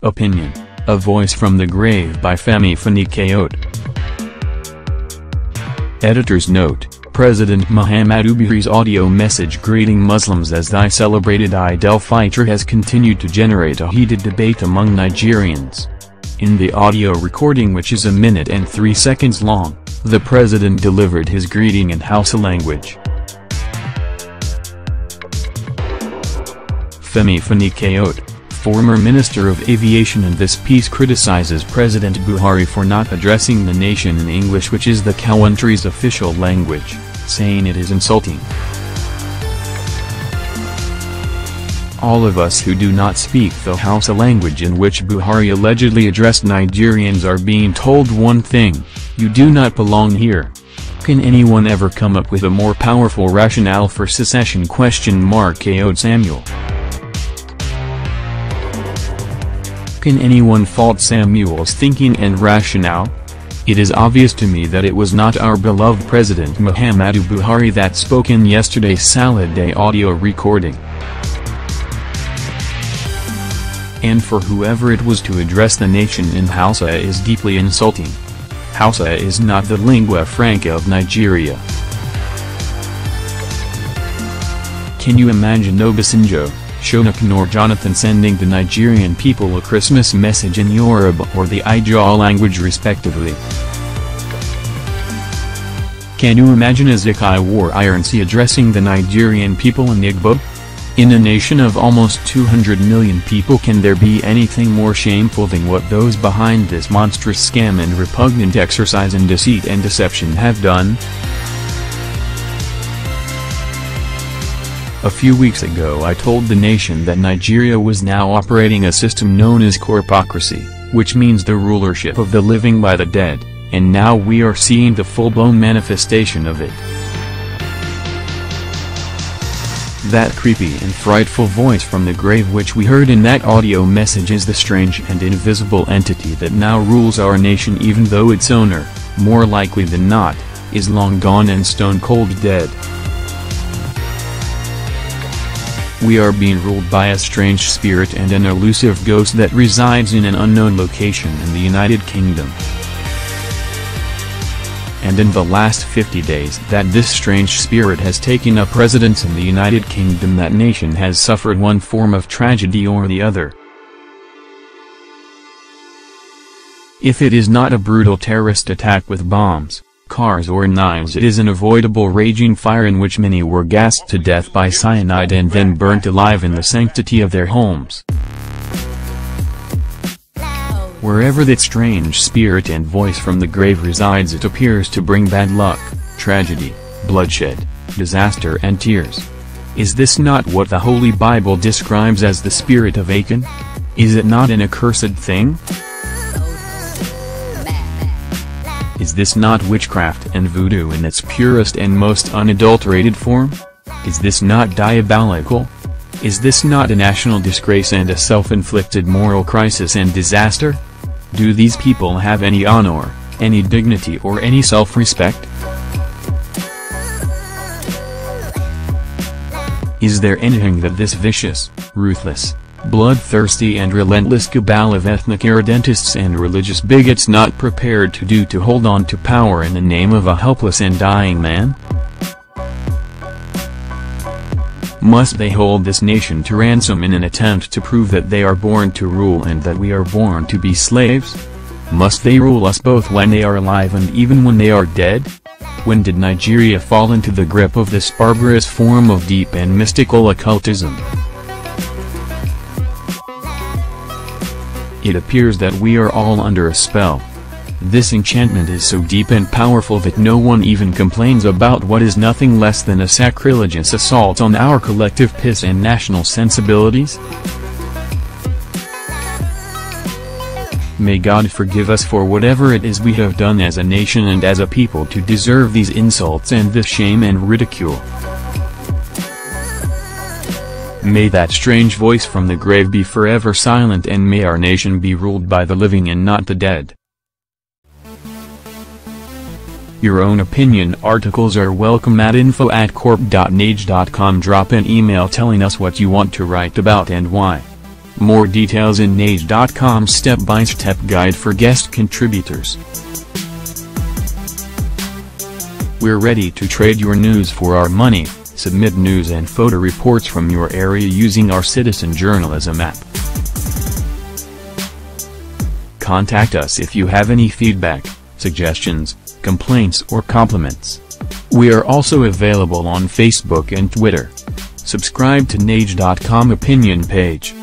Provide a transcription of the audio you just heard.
Opinion, a voice from the grave by Femi Fani Kayode. Editor's note: President Muhammadu Buhari's audio message greeting Muslims as they celebrated Eid-el-Fitr has continued to generate a heated debate among Nigerians. In the audio recording, which is 1 minute and 3 seconds long, the president delivered his greeting in Hausa language. Femi Fani Kayode, former Minister of Aviation, in this piece criticizes President Buhari for not addressing the nation in English, which is the country's official language, saying it is insulting. All of us who do not speak the Hausa language in which Buhari allegedly addressed Nigerians are being told one thing: you do not belong here. Can anyone ever come up with a more powerful rationale for secession? Kayode Samuel. Can anyone fault Samuel's thinking and rationale? It is obvious to me that it was not our beloved President Muhammadu Buhari that spoke in yesterday's Salad Day audio recording. And for whoever it was to address the nation in Hausa is deeply insulting. Hausa is not the lingua franca of Nigeria. Can you imagine Obasanjo, Shonak nor Jonathan sending the Nigerian people a Christmas message in Yoruba or the Ijaw language respectively? Can you imagine Azikiwe Ironsi addressing the Nigerian people in Igbo? In a nation of almost 200 million people, can there be anything more shameful than what those behind this monstrous scam and repugnant exercise in deceit and deception have done? A few weeks ago I told the nation that Nigeria was now operating a system known as corpocracy, which means the rulership of the living by the dead, and now we are seeing the full-blown manifestation of it. That creepy and frightful voice from the grave which we heard in that audio message is the strange and invisible entity that now rules our nation, even though its owner, more likely than not, is long gone and stone-cold dead. We are being ruled by a strange spirit and an elusive ghost that resides in an unknown location in the United Kingdom. And in the last 50 days that this strange spirit has taken up residence in the United Kingdom, that nation has suffered one form of tragedy or the other. If it is not a brutal terrorist attack with bombs, cars or knives, it is an avoidable raging fire in which many were gassed to death by cyanide and then burnt alive in the sanctity of their homes. Wherever that strange spirit and voice from the grave resides, it appears to bring bad luck, tragedy, bloodshed, disaster and tears. Is this not what the Holy Bible describes as the spirit of Achan? Is it not an accursed thing? Is this not witchcraft and voodoo in its purest and most unadulterated form? Is this not diabolical? Is this not a national disgrace and a self-inflicted moral crisis and disaster? Do these people have any honor, any dignity or any self-respect? Is there anything that this vicious, ruthless, bloodthirsty and relentless cabal of ethnic irredentists and religious bigots not prepared to do to hold on to power in the name of a helpless and dying man? Must they hold this nation to ransom in an attempt to prove that they are born to rule and that we are born to be slaves? Must they rule us both when they are alive and even when they are dead? When did Nigeria fall into the grip of this barbarous form of deep and mystical occultism? It appears that we are all under a spell. This enchantment is so deep and powerful that no one even complains about what is nothing less than a sacrilegious assault on our collective peace and national sensibilities. May God forgive us for whatever it is we have done as a nation and as a people to deserve these insults and this shame and ridicule. May that strange voice from the grave be forever silent, and may our nation be ruled by the living and not the dead. Your own opinion articles are welcome at info@corp.nage.com. Drop an email telling us what you want to write about and why. More details in Nage.com step-by-step guide for guest contributors. We're ready to trade your news for our money. Submit news and photo reports from your area using our Citizen Journalism app. Contact us if you have any feedback, suggestions, complaints or compliments. We are also available on Facebook and Twitter. Subscribe to Nage.com opinion page.